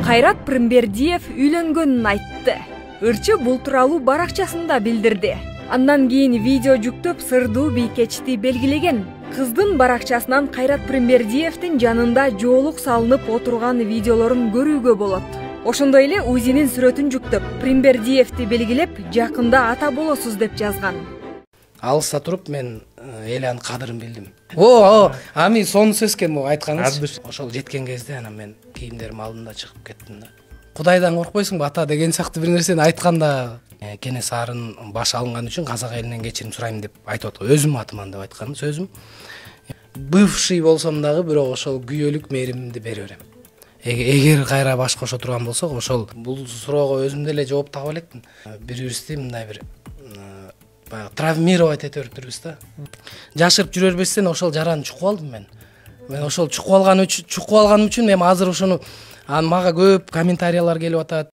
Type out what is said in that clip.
Кайрат Пырымбердиев үйлөнгөнүн айтты. Ырчы бул тууралуу баракчасында билдирди. Андан кийин видео жүктөп сырдуу бийкечти белгилеген. Кыздын баракчасынан Кайрат Пырымбердиевдин жанында жоолук салынып отурган видеолорун көрүүгө болот. Ошондой эле УЗИнин сүрөтүн жүктөп, Пырымбердиевди белгилеп, жакында ата болосуз деп жазган. Алыста туруп мен Элянын кадырын билдим. Ами сонусу экен могу айтканыңыз. Ошол жеткен кезде анан мен кийимдерим алдында чыгып кеттим да. Кудайдан коркпойсуңбу ата деген сыяктуу бир нерсени айтканда, Кенесарын баш алынган үчүн казак элинен кечирим сурайм деп айтып атат. Өзүм атыман деп айткан сөзүм. Бывший болсом дагы бирок ошол күйөөлүк мээримди бере берем. Эгер кайра баш кошо турган болсок, ошол бул суроого өзүм деле жооп таба элекмин. Бирибизди мындай бир травмировать ете бериптирбиз да. Жашырып жүрө бербестен ошол жараны чукуп алдым мен. Мен ошол чукуп алганым үчүн мен азыр ошону мага көп комментариялар келип атат.